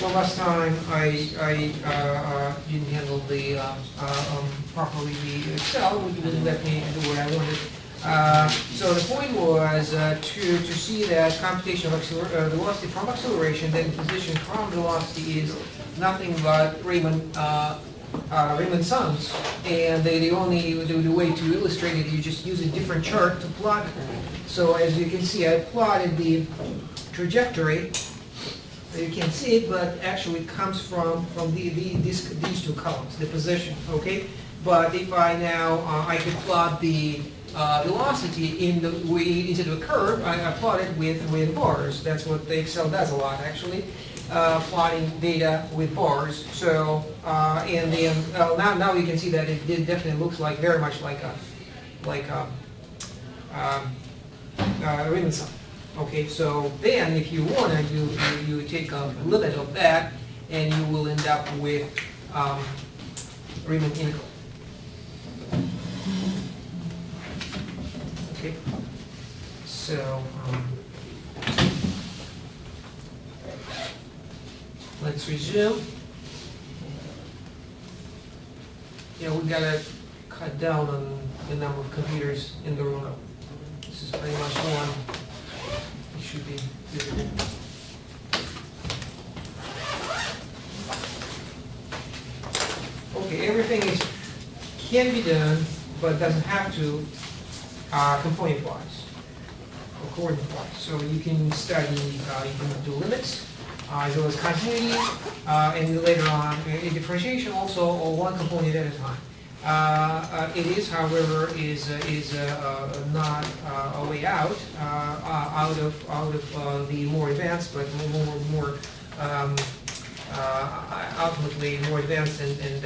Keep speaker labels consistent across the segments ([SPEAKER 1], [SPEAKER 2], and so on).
[SPEAKER 1] Well, last time I didn't handle the properly the Excel, which wouldn't let me do what I wanted. So the point was to see that computation of velocity from acceleration, then position from velocity is nothing but Riemann sums, and the way to illustrate it, you just use a different chart to plot. So as you can see, I plotted the trajectory. You can't see it, but actually it comes from these two columns, the position. Okay, but if I now I could plot the velocity in the way into the curve, I plot it with bars. That's what the Excel does a lot, actually. Plotting data with bars. So and then now you can see that it definitely looks like very much like a Riemann sum. Okay, so then if you want to, you take a limit of that, and you will end up with Riemann integral. Okay, so let's resume. We've got to cut down on the number of computers in the room. This is pretty much one. It should be visible. Okay, everything can be done, but doesn't have to component-wise or coordinate-wise. So you can study, you can do limits, as well as continuity, and later on in differentiation also, or one component at a time. It is, however, not a way out of the more advanced, but more ultimately more advanced and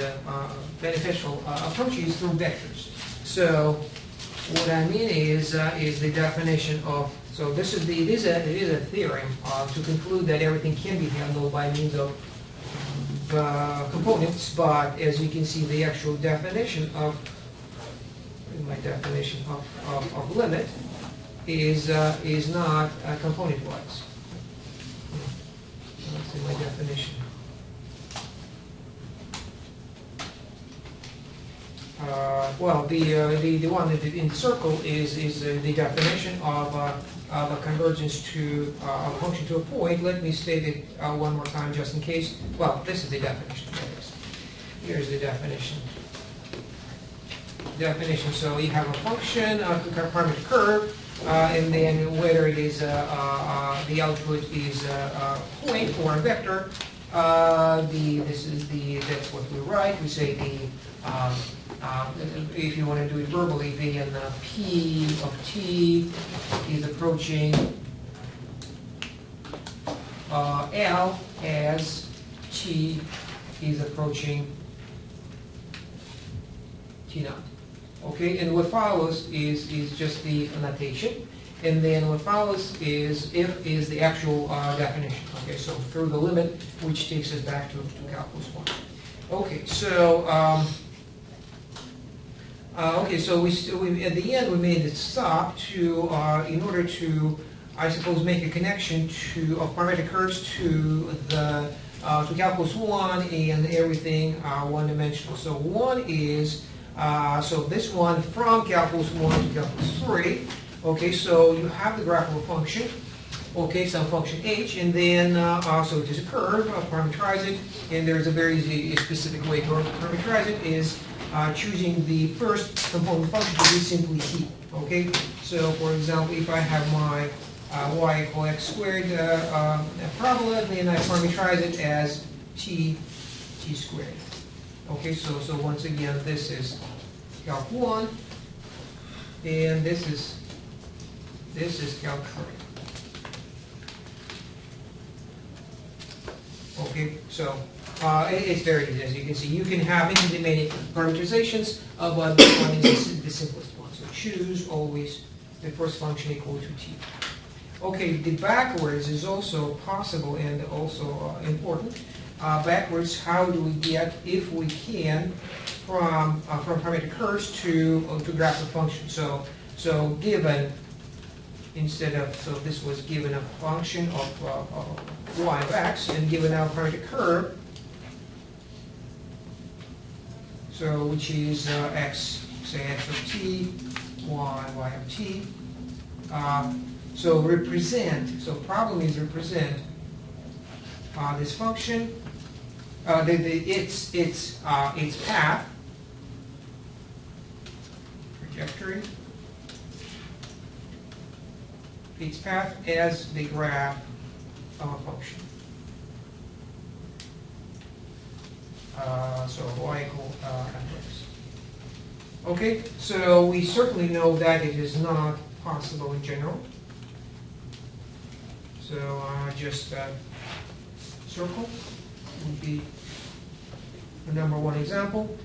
[SPEAKER 1] beneficial approaches through vectors. So what I mean is the definition of. So it is a theorem to conclude that everything can be handled by means of components, but as you can see, the actual definition of limit is not component-wise. That's in my definition. Well, the one in the circle is the definition of a convergence to a function to a point. Let me state it one more time just in case. Well, this is the definition. Here's the definition. So you have a function, a parametric curve, and then whether it is the output is a point or a vector. That's what we write. We say if you want to do it verbally, then P of t is approaching L as t is approaching t naught. Okay, and what follows is just the notation, and then what follows is if is the actual definition. Okay, so through the limit, which takes us back to calculus 1. Okay, so we at the end we made it stop to in order to, I suppose, make a connection of parametric curves to the to calculus 1 and everything one-dimensional. So one is so this one from calculus 1 to calculus 3. Okay, so you have the graph of a function. Okay, some function h, and then so it is a curve. Parameterize it, and there's a very specific way to parameterize it is choosing the first component function to be simply t. Okay, so for example, if I have my y equal x squared parabola, then I parameterize it as t squared. Okay, so once again, this is calc 1, and this is calc 3. Okay, so it's very easy, as you can see. You can have many parameterizations, but this one is the simplest one. So choose always the first function equal to t. Okay, the backwards is also possible and also important. Backwards, how do we get, if we can, from parametric curves to graph a function? So given, instead of, so this was given a function of y of x, and given our parametric curve, so which is x, say x of t, y of t. So represent, so problem is represent this function, its path, trajectory, its path as the graph of a function. So y equal fx. Okay, so we certainly know that it is not possible in general. So just circle would be the number one example.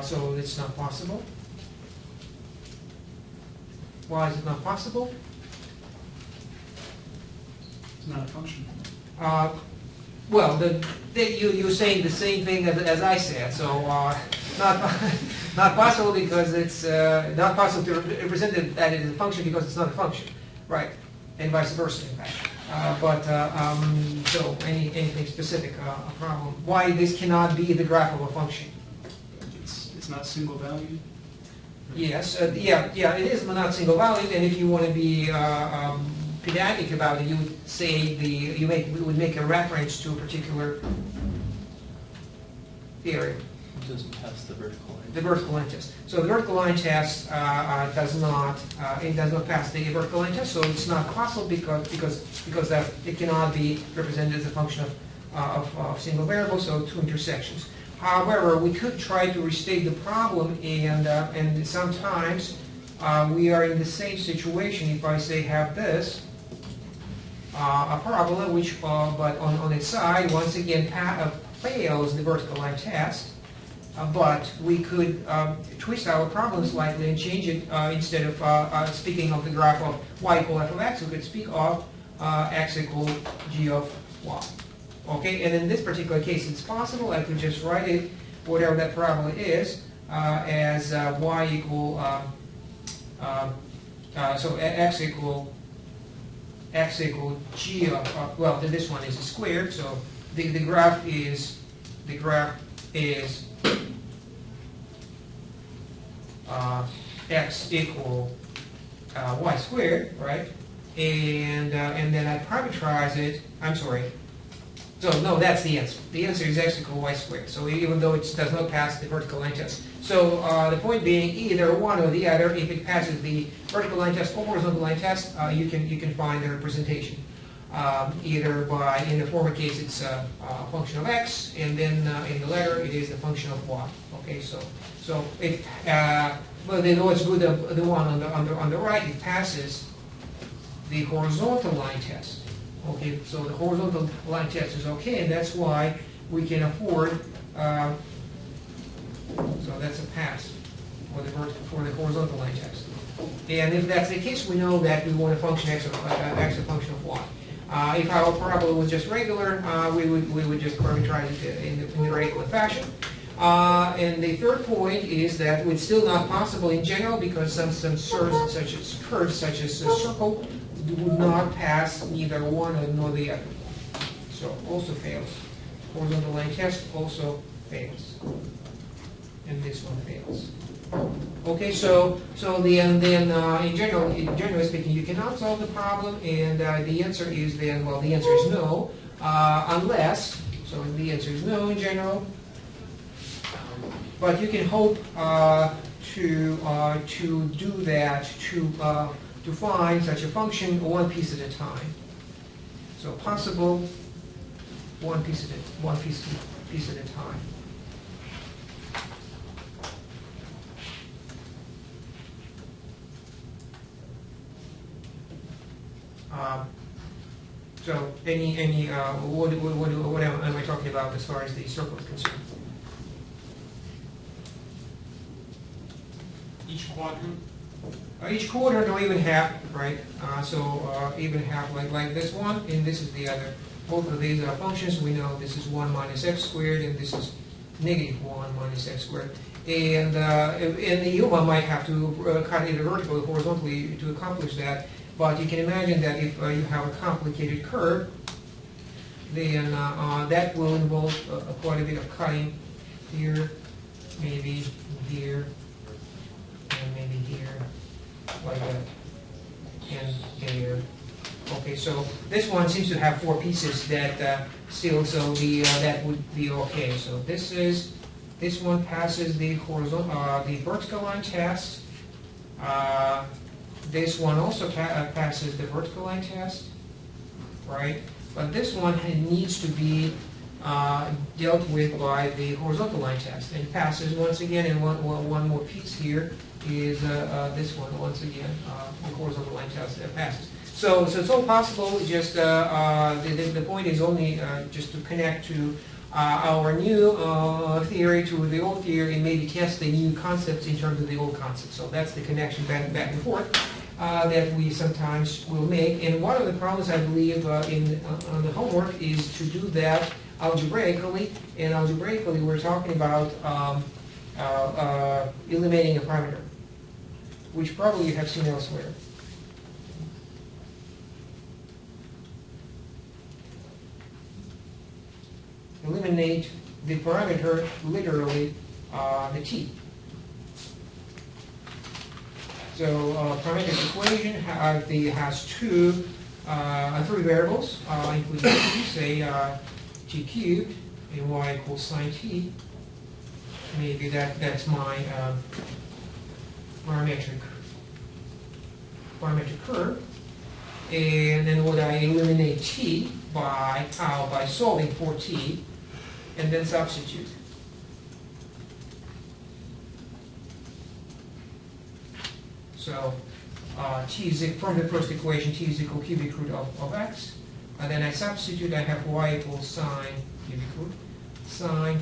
[SPEAKER 1] So it's not possible. Why is it not possible?
[SPEAKER 2] It's not a function.
[SPEAKER 1] Well, you're saying the same thing as I said. So not possible because it's not possible to represent it that it is a function because it's not a function, right? And vice versa, in fact. So anything specific, a problem? Why this cannot be the graph of a function?
[SPEAKER 2] It's not single valued.
[SPEAKER 1] Yes, yeah, it is not single valued, and if you want to be pedantic about it, you would say you would make a reference to a particular theory.
[SPEAKER 3] It doesn't pass the vertical line.
[SPEAKER 1] The vertical line test. So the vertical line test does not pass the vertical line test. So it's not possible because that it cannot be represented as a function of single variable. So two intersections. However, we could try to restate the problem, and sometimes we are in the same situation. If I say have this a parabola which but on its side once again fails the vertical line test. But we could twist our problem slightly and change it. Instead of speaking of the graph of y equal f of x, we could speak of x equal g of y. Okay, and in this particular case, it's possible. I could just write it, whatever that parabola is, as y equal, so x equal g of, well, this one is squared, so the graph is x equal y squared, right? And then I parameterize it. I'm sorry. So no, that's the answer. The answer is x equal y squared. So even though it does not pass the vertical line test. So the point being, either one or the other, if it passes the vertical line test or horizontal line test, you can find the representation. Either by, in the former case, it's a function of x, and then in the latter, it is the function of y. Okay, so it, well, they know it's good. The one on the right, it passes the horizontal line test. Okay, so the horizontal line test is okay, and that's why we can afford. So that's a pass for the horizontal line test. And if that's the case, we know that we want a function x a function of y. If our parabola was just regular, we would just parameterize it in the regular fashion. And the third point is that it's still not possible in general because some curves such as a circle would not pass neither one nor the other. So also fails. Horizontal line test also fails. And this one fails. Okay, so then in generally speaking, you cannot solve the problem, and the answer is then, well, the answer is no, unless, so the answer is no in general, but you can hope to do that, to find such a function one piece at a time. So possible one piece at a time. So what am I talking about as far as the circle is concerned?
[SPEAKER 2] Each quadrant?
[SPEAKER 1] Each quadrant or even half, right? Even half like this one, and this is the other. Both of these are functions. We know this is 1 minus x squared, and this is negative 1 minus x squared. And you might have to cut either vertically or horizontally to accomplish that. But you can imagine that if you have a complicated curve, then that will involve quite a bit of cutting here, maybe here, and maybe here, like that, and there. Okay, so this one seems to have 4 pieces that still, so that would be okay. So this one passes the horizontal, the vertical line test. This one also passes the vertical line test, right? But this one needs to be dealt with by the horizontal line test, and passes once again. And one more piece here is this one once again, the horizontal line test passes. So it's all possible. Just the point is only just to connect to our new theory to the old theory, and maybe test the new concepts in terms of the old concepts. So that's the connection back and forth that we sometimes will make. And one of the problems I believe on the homework is to do that algebraically. And algebraically, we're talking about eliminating a parameter, which probably you have seen elsewhere. Eliminate the parameter, literally the t. So parametric equation has 3 variables, including t, say t cubed and y equals sine t. Maybe that's my parametric curve. And then would I eliminate t by how? By solving for t, and then substitute. So t is from the first equation, t is equal cubic root of x. And then I substitute, I have y equals sine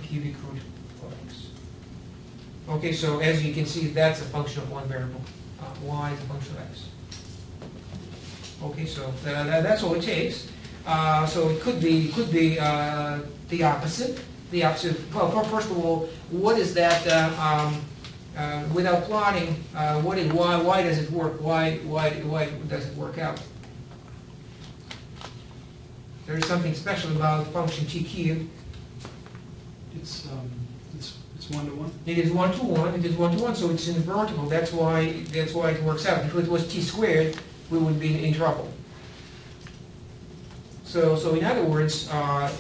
[SPEAKER 1] cubic root of x. Okay, so as you can see, that's a function of one variable. Y is a function of x. Okay, so that's all it takes. So it could be the opposite. Well, first of all, what is that? Without plotting, why does it work? Why does it work out? There is something special about function t cubed.
[SPEAKER 2] It's 1-to-1.
[SPEAKER 1] It is 1-to-1. It is 1-to-1. So it's invertible. That's why it works out. If it was t squared, we would be in trouble. So in other words,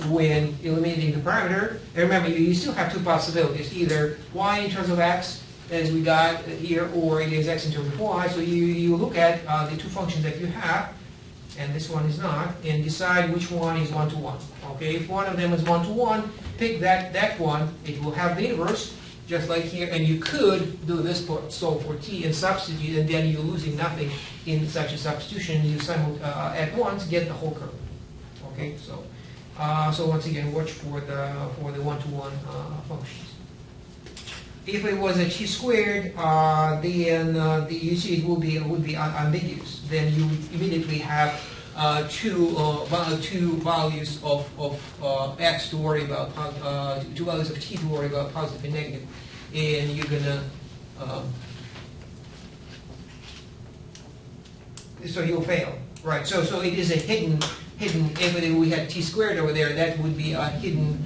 [SPEAKER 1] when eliminating the parameter, remember you still have 2 possibilities: either y in terms of x, as we got here, or it is x in terms of y. So you look at the 2 functions that you have, and this one is not, and decide which one is 1-to-1. Okay, if one of them is 1-to-1, pick that one. It will have the inverse, just like here, and you could do this part, solve for t and substitute, and then you're losing nothing in such a substitution. You at once get the whole curve. Okay, so once again, watch for the 1-to-1 functions. If it was a t squared, then you see it would be ambiguous. Then you would immediately have two values of x to worry about, 2 values of t to worry about, positive and negative, and you're gonna so you'll fail, right? So it is a hidden. If we had t squared over there, that would be a hidden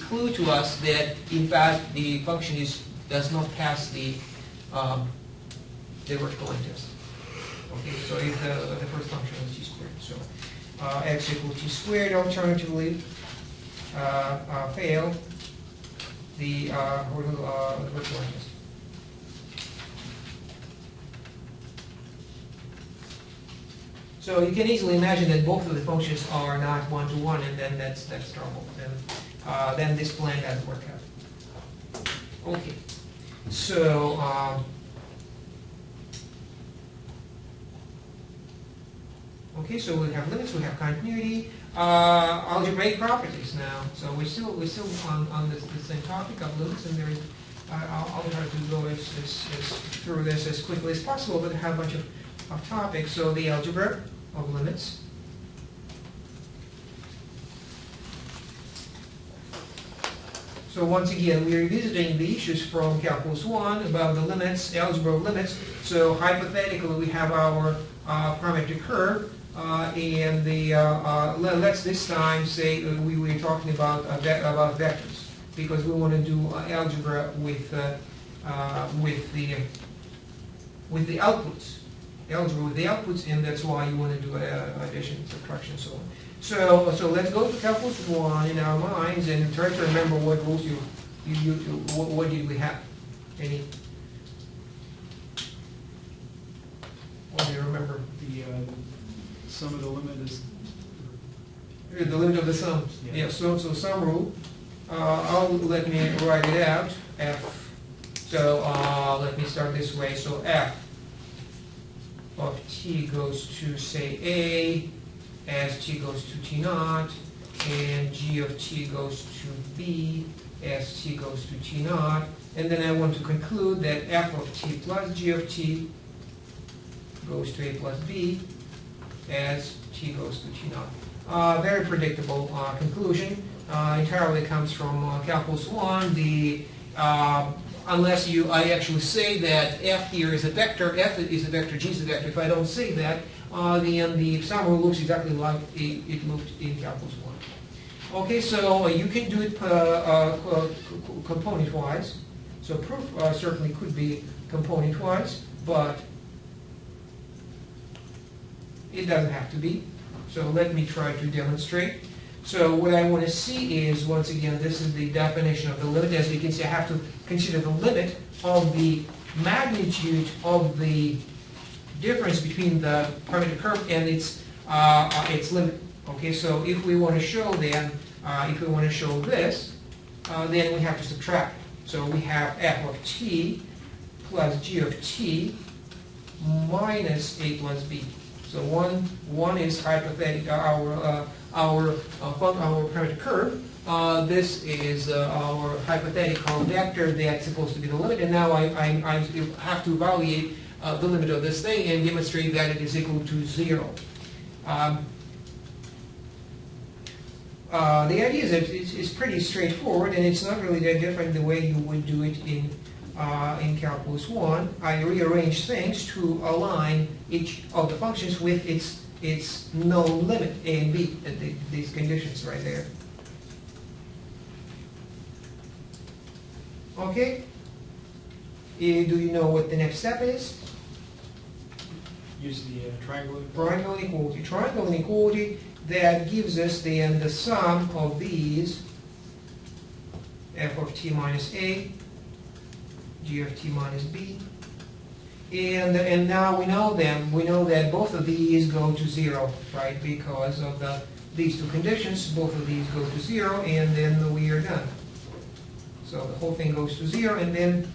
[SPEAKER 1] clue to us that in fact the function does not pass the vertical line test. Okay, so if the first function is t squared, so x equals t squared. Alternatively, fail the vertical line test. So you can easily imagine that both of the functions are not 1-to-1, and then that's trouble. Then this plan doesn't work out. Okay, so so we have limits, we have continuity, algebraic properties now. So we're still on the same topic of limits, and there is I'll try to go through this as quickly as possible, but I have a bunch of topics. So the algebra of limits. So once again, we're revisiting the issues from Calculus 1 about the limits, the algebra of limits. So hypothetically, we have our parametric curve. and let's this time say we were talking about vectors, because we want to do algebra with the outputs. Algebra with the outputs, and that's why you want to do addition, subtraction, so on. So let's go to calculus 1 in our minds and try to remember what rules what did we have? Any? What do you remember?
[SPEAKER 2] The sum of the limit is...
[SPEAKER 1] The limit of the sum.
[SPEAKER 2] Yeah.
[SPEAKER 1] So sum rule. Let me write it out. F. So let me start this way. So f of t goes to, say, a, as t goes to t naught, and g of t goes to b, as t goes to t naught. And then I want to conclude that f of t plus g of t goes to a plus b, as t goes to t naught. Very predictable conclusion. Entirely comes from calculus 1. Unless I actually say that f here is a vector, f is a vector, g is a vector. If I don't say that, then the sum rule looks exactly like it looked in calculus 1. Okay, so you can do it component-wise. So proof certainly could be component-wise, but it doesn't have to be. So let me try to demonstrate. So what I want to see is, once again, this is the definition of the limit. As you can see, I have to consider the limit of the magnitude of the difference between the parametric curve and its limit. Okay, so if we want to show then, if we want to show this, then we have to subtract. So we have f of t plus g of t minus a plus b. So one is hypothetical, our parametric curve. This is our hypothetical vector that's supposed to be the limit, and now I have to evaluate the limit of this thing and demonstrate that it is equal to 0. The idea is that it's pretty straightforward, and it's not really that different the way you would do it in calculus 1. I rearrange things to align each of the functions with its known limit, a and b, at these conditions right there. Okay? Do you know what the next step is?
[SPEAKER 2] Use the triangle
[SPEAKER 1] inequality. Triangle inequality, that gives us then the sum of these, f of t minus a, g of t minus b, and now we know them. We know that both of these go to 0, right? Because of these two conditions, both of these go to 0, and then we are done. So the whole thing goes to 0, and then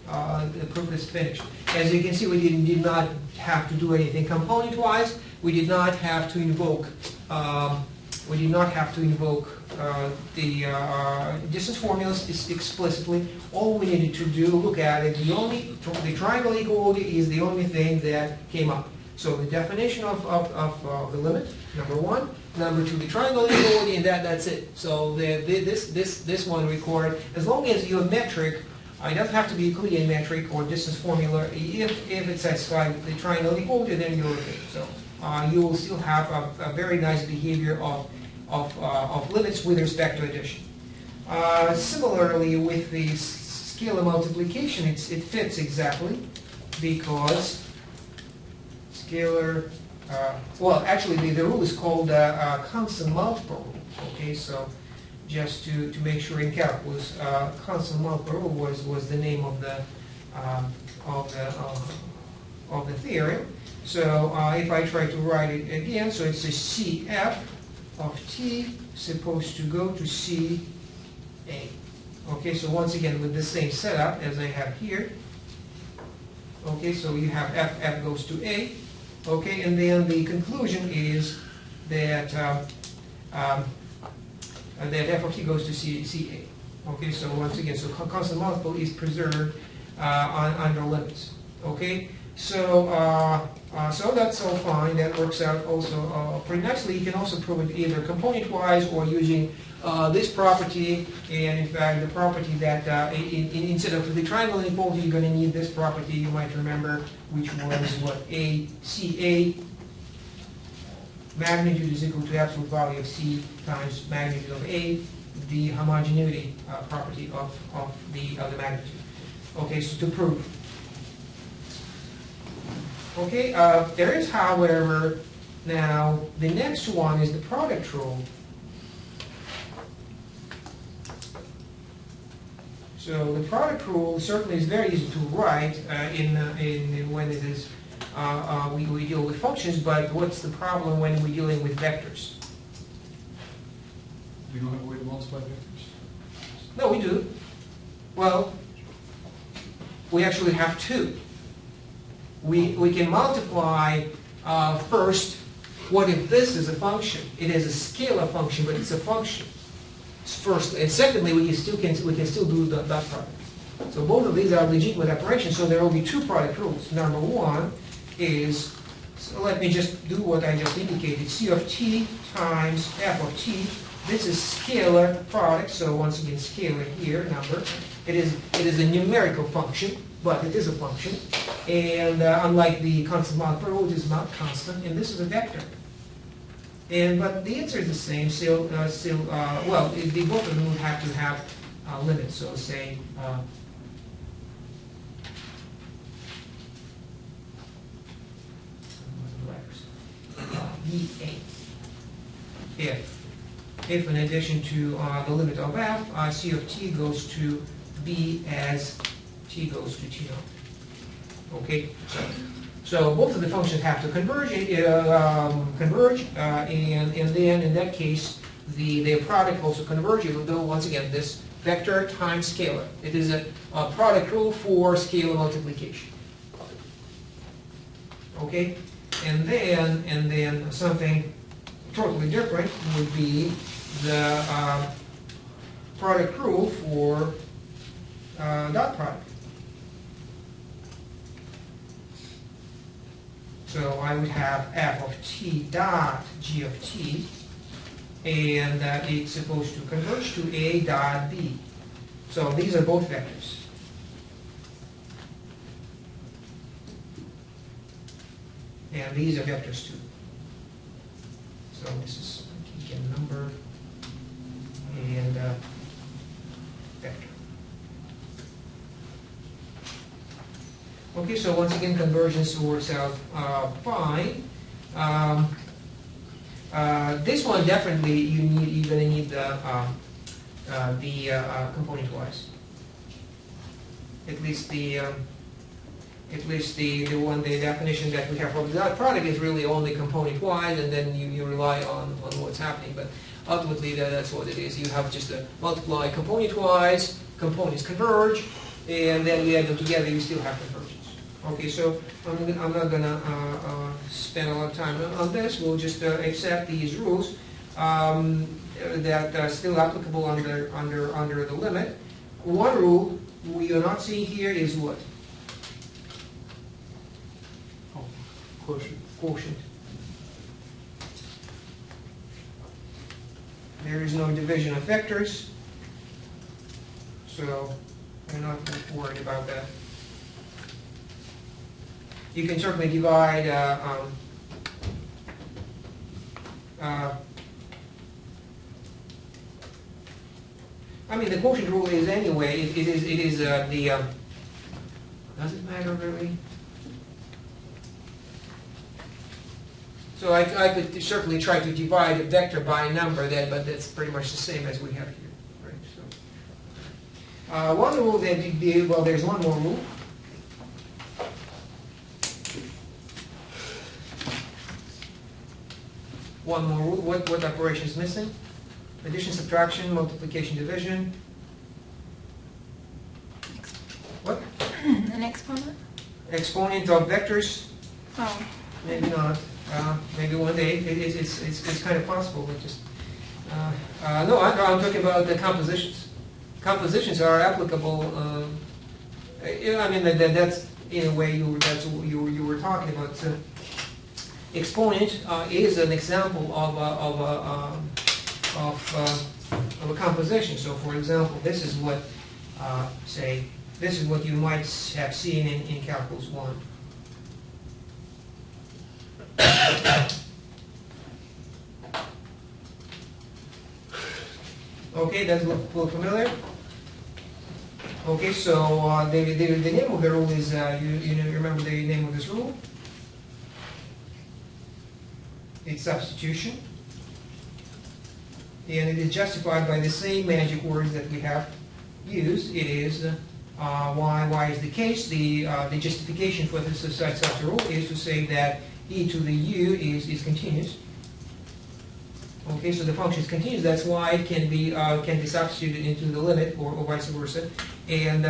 [SPEAKER 1] the proof is finished. As you can see, we did not have to do anything component-wise. We did not have to invoke. The distance formulas explicitly. All we needed to do, look at it, the triangle equality is the only thing that came up. So the definition of the limit, number 1. Number 2, the triangle equality, and that's it. So this one required, as long as your metric, it doesn't have to be Euclidean metric or distance formula. If it satisfies the triangle equality, then you're okay. So you will still have a very nice behavior of limits with respect to addition. Similarly, with the scalar multiplication, it fits exactly, because scalar, well, actually the rule is called constant multiple rule. Okay, so just to make sure in calculus, constant multiple rule was the name of the theorem. So if I try to write it again, so it's a CF of t supposed to go to CA. Okay, so once again with the same setup as I have here. Okay, so you have f goes to A. Okay, and then the conclusion is that that f of t goes to CA. Okay, so once again, so constant multiple is preserved under limits. Okay, so so that's all fine. That works out also pretty nicely. You can also prove it either component-wise or using this property, and in fact the property that instead of the triangle inequality, you're going to need this property. You might remember, which was what, CA magnitude is equal to absolute value of C times magnitude of A, the homogeneity property of the magnitude. Okay, so to prove. Okay, there is, however, now the next one is the product rule. So the product rule certainly is very easy to write when it is we deal with functions, but what's the problem when we're dealing with vectors?
[SPEAKER 2] You don't have a way to multiply vectors?
[SPEAKER 1] No, we do. Well, we actually have two. We can multiply first. What if this is a function? It is a scalar function, but it's a function. First, and secondly, we can still do the dot product. So both of these are legitimate operations. So there will be two product rules. Number one is, so let me just do what I just indicated. C of t times f of t. This is scalar product. So once again, scalar here number. It is a numerical function, but it is a function. And unlike the constant multiplier, which is not constant, and this is a vector. But the answer is the same. Well, both of them would have to have limits. So say V8. If in addition to the limit of f, C of t goes to b as t goes to t naught. Okay. So both of the functions have to converge, and then in that case, their product also converge, even though, once again, this vector times scalar. It is a product rule for scalar multiplication. Okay? And then something totally different would be the product rule for dot product. So I would have f of t dot g of t, and it's supposed to converge to a dot b. So these are both vectors. And these are vectors too. So this is again number and vector. Okay, so once again, convergence works out fine. This one definitely you're going to need the component wise. At least the one, the definition that we have for the dot product is really only component wise, and then you rely on what's happening. But ultimately, that's what it is. You have just a multiply component wise, components converge, and then we add them together. You still have convergence. Okay, so I'm not gonna spend a lot of time on this. We'll just accept these rules that are still applicable under the limit. One rule we are not seeing here is what? Quotient. There is no division of vectors, so we're not worried about that. You can certainly divide I mean, the quotient rule is anyway. It is the. Does it matter really? So I could certainly try to divide a vector by a number, but that's pretty much the same as we have here, right? So one rule that well, there's one more rule. One more rule. What operation is missing? Addition, subtraction, multiplication, division. What?
[SPEAKER 4] An exponent?
[SPEAKER 1] Exponent of vectors?
[SPEAKER 4] Oh.
[SPEAKER 1] Maybe not. Maybe one day. It's kind of possible, but just no. I'm talking about the compositions. Compositions are applicable. I mean that's in a way that's what you were talking about. So exponent is an example of a composition. So, for example, this is what this is what you might have seen in calculus 1. Okay, that's look familiar? Okay, so the name of the rule is, you remember the name of this rule? It's substitution. And it is justified by the same magic words that we have used. It is why is the case. The justification for this such a rule is to say that e to the u is continuous. Okay, so the function is continuous. That's why it can be substituted into the limit, or vice versa. And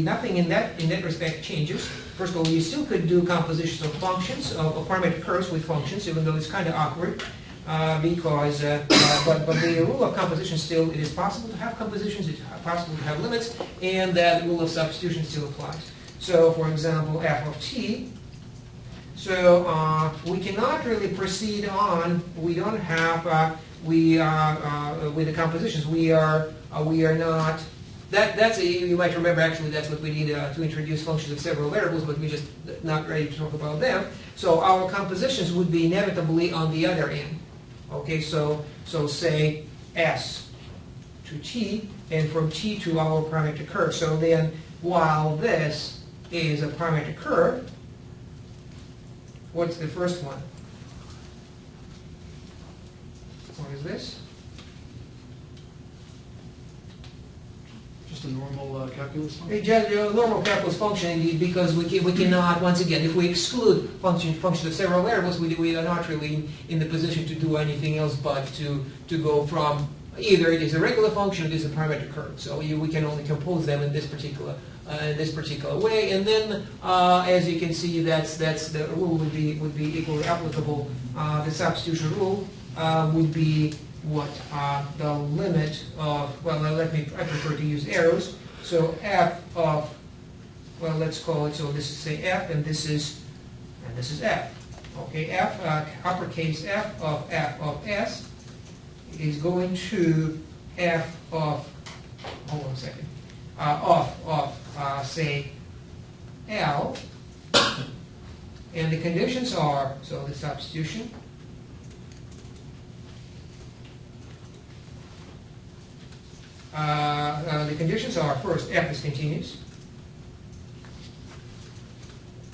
[SPEAKER 1] nothing in that respect changes. First of all, you still could do compositions of functions, of parametric curves with functions, even though it's kind of awkward. Because but the rule of composition still, it is possible to have compositions, it's possible to have limits, and that rule of substitution still applies. So, for example, f of t. So we cannot really proceed on. We don't have with the compositions. We are not. You might remember actually that's what we need to introduce functions of several variables, but we're just not ready to talk about them. So our compositions would be inevitably on the other end. Okay, so say s to t, and from t to our parametric curve. So then, while this is a parametric curve, what's the first one? What is this?
[SPEAKER 2] Just a normal calculus function?
[SPEAKER 1] It's just a normal calculus function, indeed, because we cannot, once again, if we exclude functions of several variables, we are not really in the position to do anything else but to go from either it is a regular function or it is a parametric curve. So we can only compose them in this particular way. And then, as you can see, that's the rule would be equally applicable. The substitution rule would be what the limit of, well, I prefer to use arrows. So f of, well, let's call it, so this is say f, and this is f. Okay, f, uppercase f of s is going to f of, hold on a second, say L, and the conditions are, so the substitution, the conditions are, first, f is continuous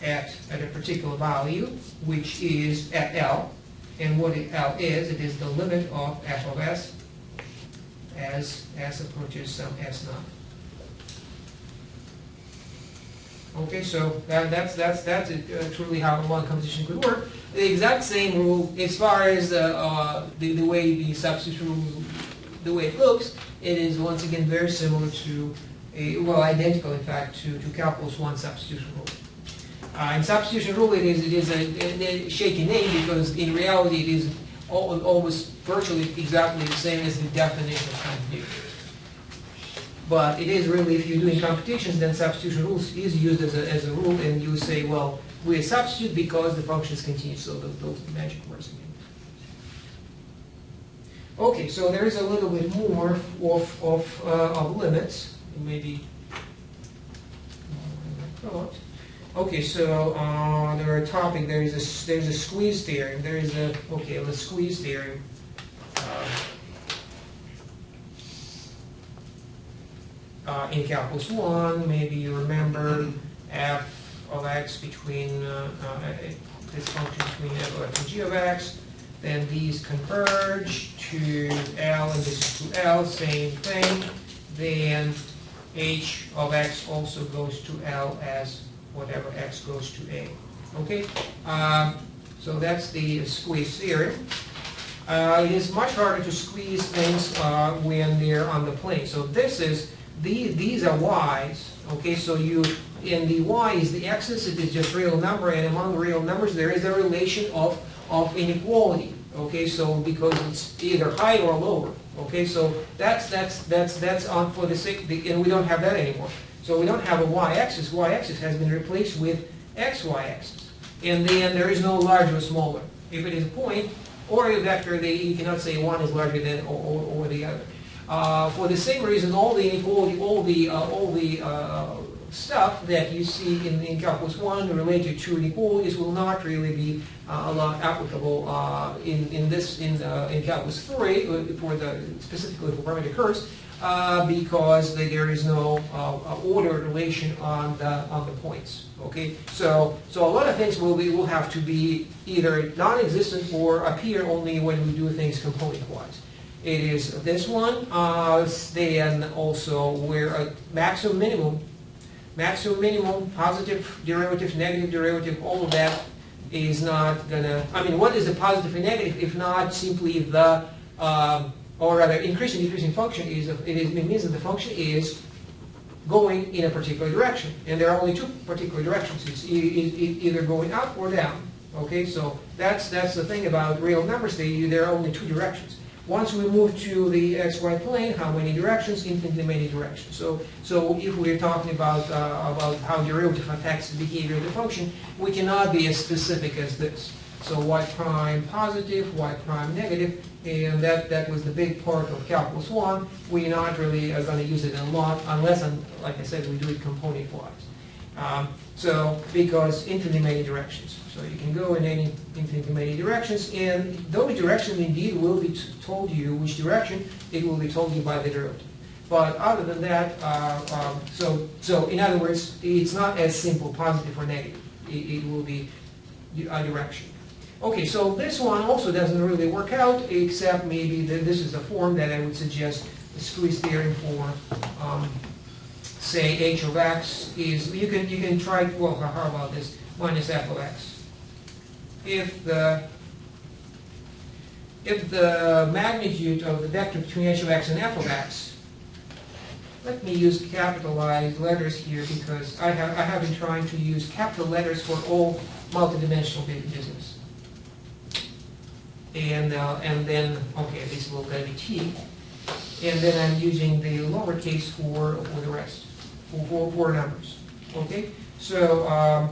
[SPEAKER 1] at a particular value, which is at L. And what L is, it is the limit of f of s as s approaches some s naught. Okay, so that's truly how one composition could work. The exact same rule, as far as the way the substitution rule, the way it looks, it is once again very similar to identical in fact to calculus 1 substitution rule. In substitution rule, it is a shaky name because in reality it is almost virtually exactly the same as the definition of computation. But it is really, if you're doing computations, then substitution rules is used as a rule, and you say, well, we substitute because the function is continuous. So those are the magic words again. Okay, so there is a little bit more of limits, maybe. Okay, so there are a topic. There's a squeeze theorem. There is a the squeeze theorem. In calculus 1, maybe you remember f of x between this function between f of x and g of x. Then these converge to L, and this is to L, same thing. Then h of x also goes to L as whatever x goes to A. Okay, so that's the squeeze theorem. It is much harder to squeeze things when they're on the plane. So these are y's. Okay, so in the y is the x's. It is just real number, and among real numbers there is a relation of inequality. Okay, so because it's either high or lower. Okay, so that's on for the sake, and we don't have that anymore. So we don't have a y-axis. Y-axis has been replaced with xy-axis. And then there is no larger or smaller. If it is a point or a vector, you cannot say one is larger than or the other. For the same reason, all the inequality, all the stuff that you see in calculus 1 related to inequalities will not really be a lot applicable in calculus 3 specifically for parametric curves because there is no order relation on the points. Okay, so a lot of things will have to be either non-existent or appear only when we do things component-wise. It is this one, then also where a maximum, minimum, positive derivative, negative derivative, all of that is not gonna, I mean, what is the positive and negative if not simply the, or rather increasing, decreasing function it means that the function is going in a particular direction. And there are only two particular directions. It's either going up or down. Okay, so that's the thing about real numbers. There are only two directions. Once we move to the xy plane, how many directions? Infinitely many directions. So if we're talking about how derivative affects the behavior of the function, we cannot be as specific as this. So y prime positive, y prime negative, and that was the big part of calculus 1. We're not really going to use it a lot unless, like I said, we do it component-wise. So because infinitely many directions. So you can go in any infinitely many directions, and those directions indeed will be told you which direction. It will be told you by the derivative. But other than that, so in other words, it's not as simple, positive or negative. It will be a direction. Okay, so this one also doesn't really work out, except maybe that this is a form that I would suggest the Squeeze Theorem for, say, h of x is, you can try, well, how about this, minus f of x. If the magnitude of the vector between h of x and f of x, let me use capitalized letters here because I have been trying to use capital letters for all multidimensional business. And then, okay, this will be t. And then I'm using the lowercase for the rest, for numbers. Okay, so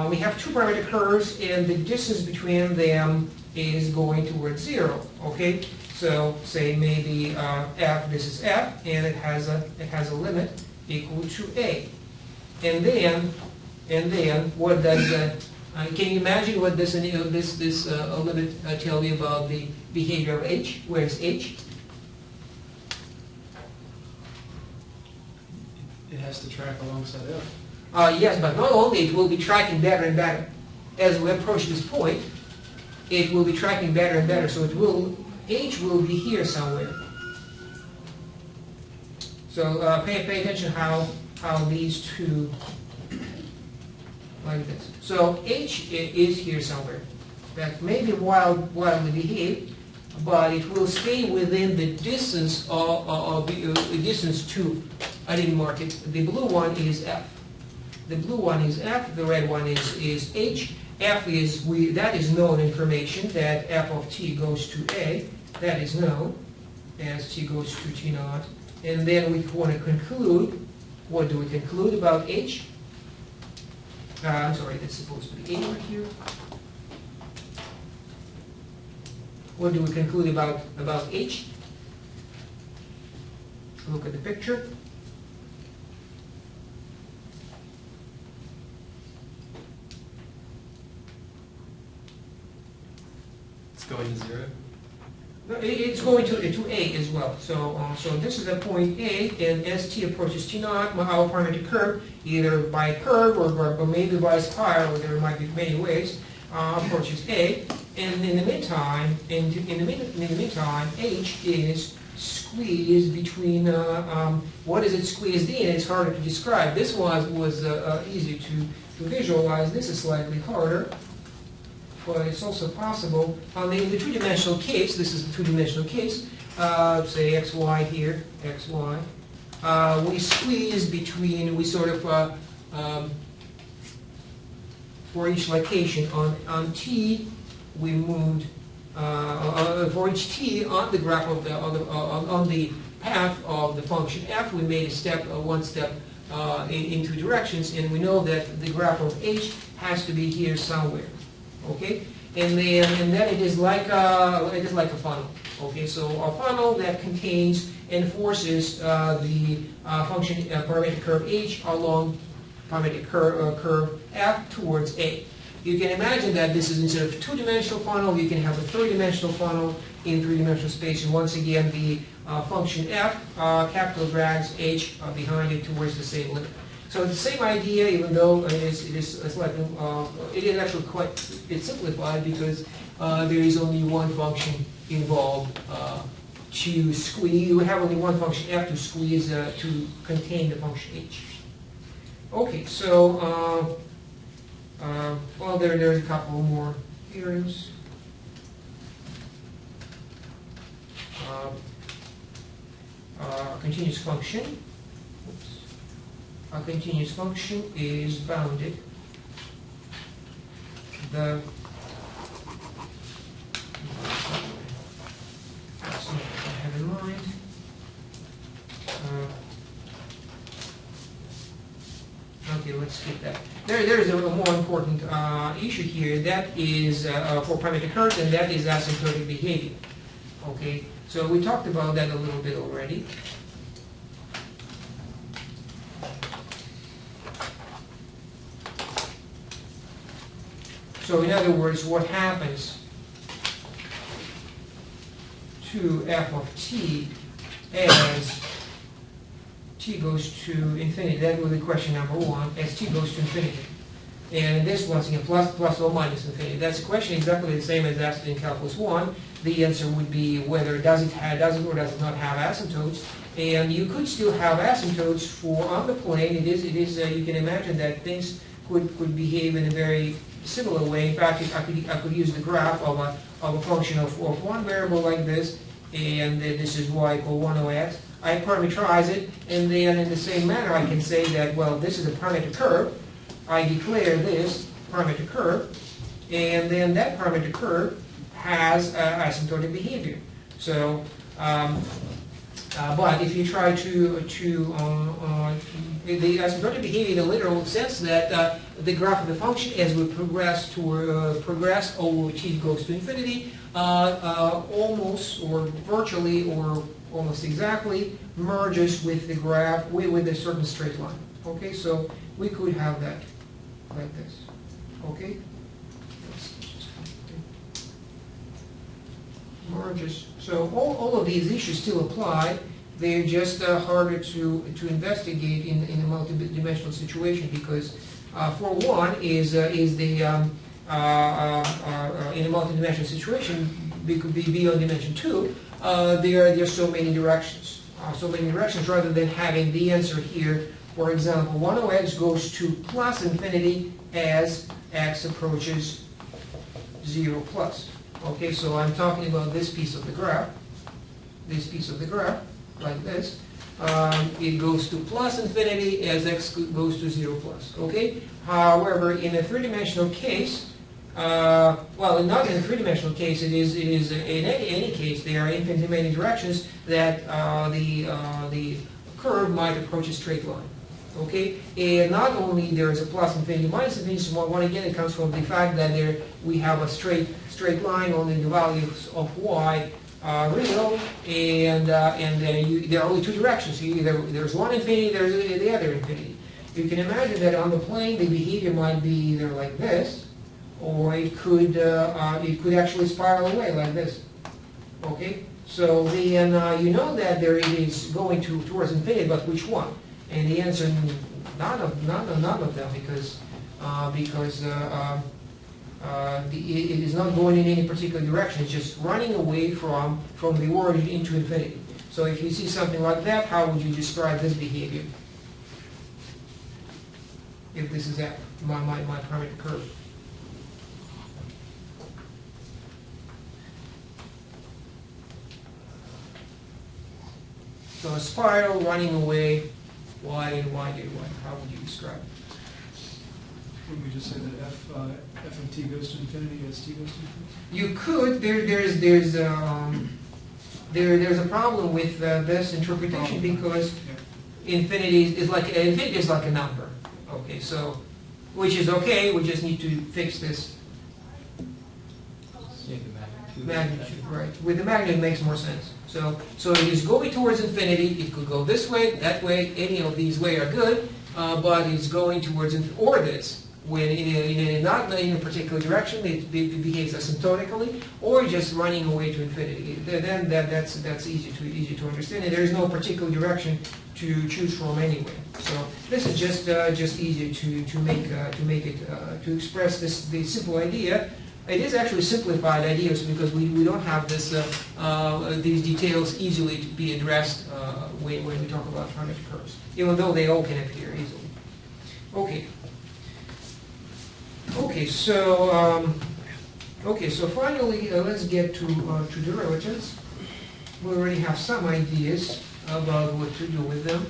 [SPEAKER 1] we have two parametric curves, and the distance between them is going towards 0. Okay, so say maybe f. This is f, and it has a limit equal to a. And then what does that? Can you imagine what this limit tell you about the behavior of h? Where is h?
[SPEAKER 2] It has to track alongside f.
[SPEAKER 1] Yes, but not only it will be tracking better and better. As we approach this point, it will be tracking better and better. So h will be here somewhere. So pay attention how these two, like this. So h is here somewhere. That may be wildly behaved, but it will stay within the distance of distance to. I didn't mark it. The blue one is f. The blue one is f. The red one is h. F is that is known information that f of t goes to a. That is known as t goes to t naught. And then we want to conclude. What do we conclude about h? I'm sorry, that's supposed to be a right here. What do we conclude about h? Look at the picture.
[SPEAKER 3] It's going to 0.
[SPEAKER 1] No, it's going to a as well. So this is a point a, and as t approaches t naught, our parametric curve, either by curve or maybe by spiral, or there might be many ways, approaches a. And in the meantime, h is squeezed between. What is it squeezed in? It's harder to describe. This was easy to visualize. This is slightly harder. But it's also possible, in the two-dimensional case, this is the two-dimensional case, say xy here, xy, we squeeze between, we sort of, for each location on t, we moved, for each t on the graph of on the path of the function f, we made one step in two directions, and we know that the graph of h has to be here somewhere. Okay, and then it is like a funnel. Okay, so a funnel that contains enforces the function parametric curve h along parametric curve f towards a. You can imagine that this is, instead of a two-dimensional funnel, you can have a three-dimensional funnel in three-dimensional space. And once again, the function f, capital drags h behind it towards the same limit. So it's the same idea, even though it is actually quite simplified because there is only one function involved to squeeze. You have only one function f to squeeze to contain the function h. Okay, so well, there's a couple more theorems. A continuous function. Oops. A continuous function is bounded. That's not what I have in mind. Okay, let's skip that. There is a more important issue here. That is for parametric curves, and that is asymptotic behavior. Okay, so we talked about that a little bit already. So in other words, what happens to f of t as t goes to infinity? That will be question number one, as t goes to infinity. And this, once again, plus or minus infinity. That's a question exactly the same as asked in Calculus 1. The answer would be whether does it or does it not have asymptotes. And you could still have asymptotes for on the plane. It is. You can imagine that things could behave in a very similar way. In fact, I could use the graph of a function of one variable like this, and this is y equal 1 over x. I parameterize it, and then in the same manner I can say that, well, this is a parametric curve. I declare this parametric curve, and then that parametric curve has asymptotic behavior. So, but if you try to the asymptotic behavior in the literal sense that the graph of the function as we progress over t goes to infinity, almost or virtually or almost exactly merges with the graph with a certain straight line. Okay, so we could have that like this. Okay, merges. So all of these issues still apply. They're just harder to investigate in a multidimensional situation because, for one, is the in a multidimensional situation, it could be beyond dimension 2. There are so many directions. Rather than having the answer here. For example, 1 over x goes to plus infinity as x approaches 0 plus. Okay, so I'm talking about this piece of the graph. Like this. It goes to plus infinity as x goes to 0 plus. Okay. However, in a three-dimensional case, well, not in a three-dimensional case, it is in any case there are infinitely many directions that the curve might approach a straight line. Okay, and not only there is a plus infinity, minus infinity. So one again, it comes from the fact that we have a straight line only the values of y real, and there are only two directions. There's one infinity, there's the other infinity. You can imagine that on the plane the behavior might be either like this, or it could actually spiral away like this. Okay, so then you know that there it is going towards infinity, but which one? And the answer, none of them, because it is not going in any particular direction. It's just running away from the origin into infinity. So if you see something like that, how would you describe this behavior? If this is my parametric curve. So a spiral running away, y and y and y. How would you describe it?
[SPEAKER 2] Would we just say that f of t goes to infinity as t goes to infinity?
[SPEAKER 1] You could. There's a problem with this interpretation because infinity is like a number. Okay, so which is okay. We just need to fix this
[SPEAKER 3] need the magnitude.
[SPEAKER 1] Magnitude, right. With the magnitude, it makes more sense. So it is going towards infinity. It could go this way, that way, any of these way are good, but it's going towards, or this. When not in a particular direction, it behaves asymptotically, or just running away to infinity. Then that's easy to understand, and there is no particular direction to choose from anyway. So this is just easy to make it to express the simple idea. It is actually simplified ideas because we don't have this these details easily to be addressed when we talk about parametric curves, even though they all can appear easily. Okay. Okay, so finally, let's get to derivatives. We already have some ideas about what to do with them.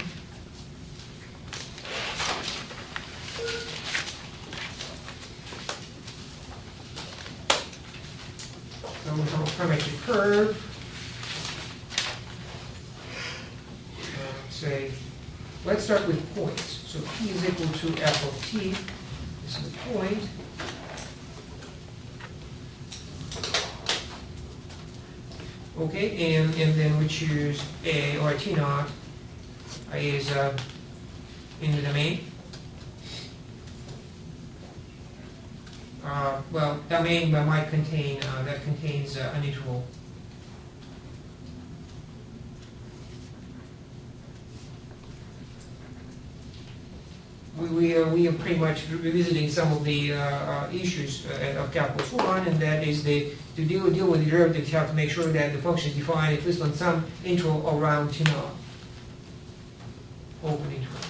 [SPEAKER 1] So we have a parametric curve. Say, let's start with points. So p is equal to f of t. This is the point. Okay, and then we choose a, or t naught is in the domain. Well, domain might contain, that contains an interval. We are pretty much revisiting some of the issues of calculus 1, and that is to deal with the derivatives, you have to make sure that the function is defined at least on some interval around t naught, open interval.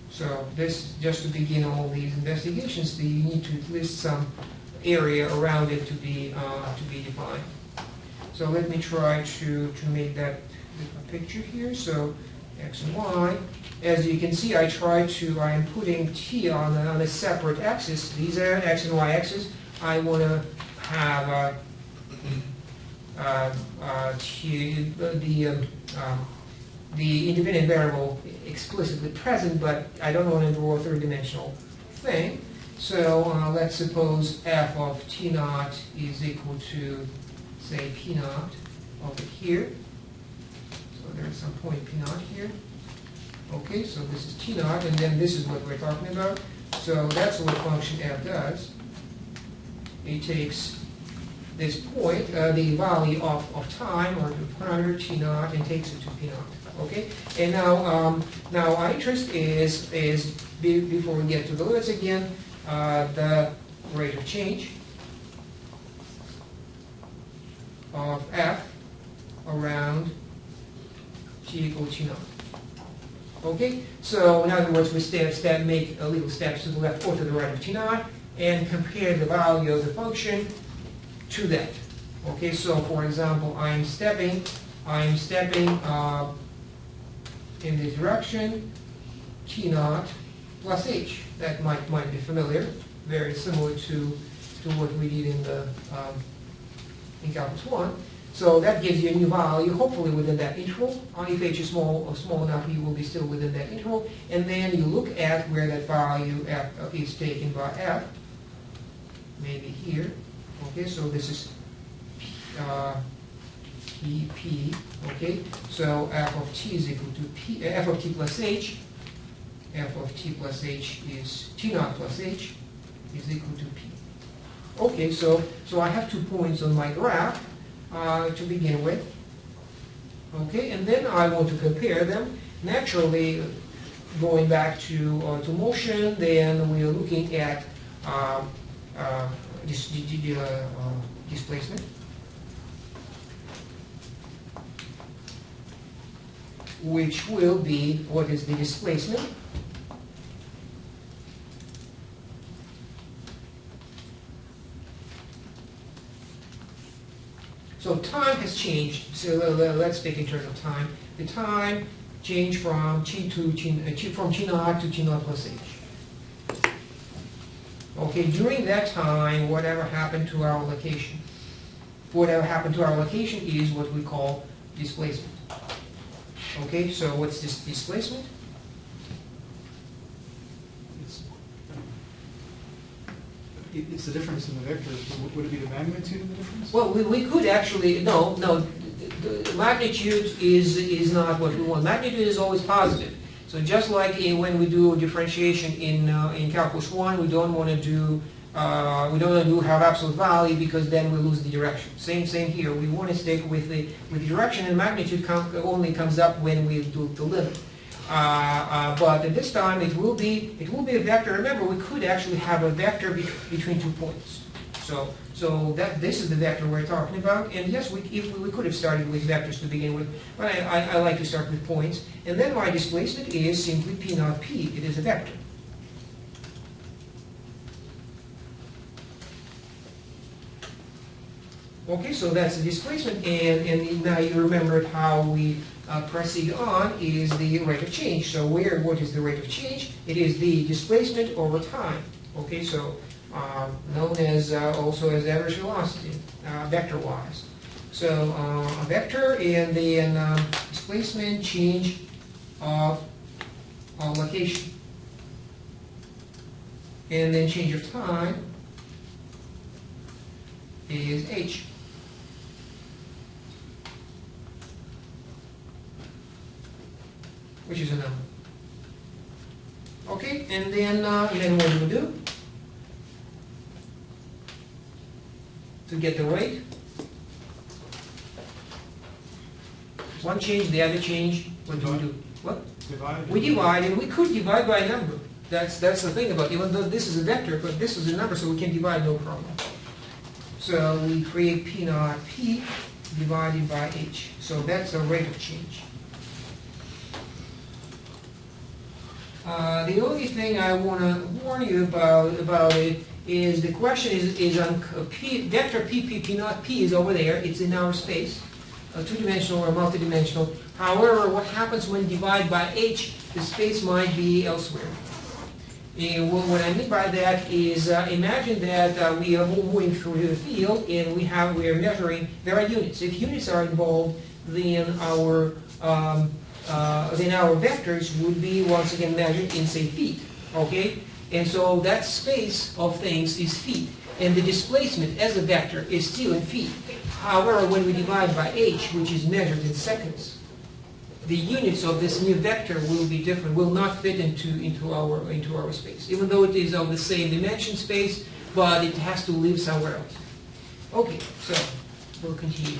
[SPEAKER 1] So this, just to begin all these investigations, you need to list some area around it to be defined. So let me try to make that picture here. So x and y. As you can see, I am putting t on a separate axis. These are x and y axes. I want to have the independent variable explicitly present, but I don't want to draw a third-dimensional thing. So let's suppose f of t naught is equal to, say, p naught over here. So there's some point p naught here. Okay, so this is t naught, and then this is what we're talking about. So that's what function f does. It takes this point, the value of time, or the parameter t naught, and takes it to p naught. Okay, and now our interest is before we get to the limits again, the rate of change of f around t equal t naught. Okay, so in other words, we make a little steps to the left or to the right of t naught and compare the value of the function to that. Okay, so for example, I'm stepping in the direction t naught plus h. That might be familiar, very similar to what we did in calculus 1. So that gives you a new value, hopefully within that interval. If h is small enough, you will be still within that interval. And then you look at where that value f is taken by f, maybe here. Okay, so this is p. Okay, so f of t is equal to p. F of t plus h. F of t plus h is t naught plus h is equal to p. Okay, so I have 2 points on my graph to begin with. Okay, and then I want to compare them. Naturally, going back to motion, then we are looking at displacement, which will be, what is the displacement? So time has changed. So let's take in terms of time. The time changed from t naught to t naught plus h. Okay, during that time, whatever happened to our location? Whatever happened to our location is what we call displacement. Okay, so what's this displacement?
[SPEAKER 2] It's the difference in the vectors. Would it be the magnitude of the difference?
[SPEAKER 1] Well, we could actually, no, the magnitude is not what we want. Magnitude is always positive. So just like when we do differentiation in calculus 1, we don't want to have absolute value because then we lose the direction. Same here. We want to stick with the direction, and magnitude only comes up when we do the limit. But at this time it will be a vector. Remember, we could actually have a vector between 2 points. So this is the vector we're talking about. And yes, we could have started with vectors to begin with, but I like to start with points. And then my displacement is simply p naught p. It is a vector. Okay, so that's the displacement, and now you remembered how we proceed on is the rate of change. So what is the rate of change? It is the displacement over time. Okay, so known as also as average velocity, vector-wise. So a vector and then displacement change of location, and then change of time is h. Which is a number. Okay, and then what do we do? To get the rate. One change, the other change. What do we do? What?
[SPEAKER 2] Divide.
[SPEAKER 1] We divide, and we could divide by a number. That's the thing about it. Even though this is a vector, but this is a number, so we can divide no problem. So we create p naught p divided by h. So that's the rate of change. The only thing I want to warn you about it is the question is on vector p naught p is over there. It's in our space, two-dimensional or multidimensional. However, what happens when divided by h, the space might be elsewhere. And what I mean by that is imagine that we are moving through the field and we are measuring. There are units. If units are involved, then our vectors would be once again measured in, say, feet. Okay, and so that space of things is feet, and the displacement as a vector is still in feet. However, when we divide by h, which is measured in seconds, the units of this new vector will be different, will not fit into our space, even though it is of the same dimension space, but it has to live somewhere else. Okay, so we'll continue.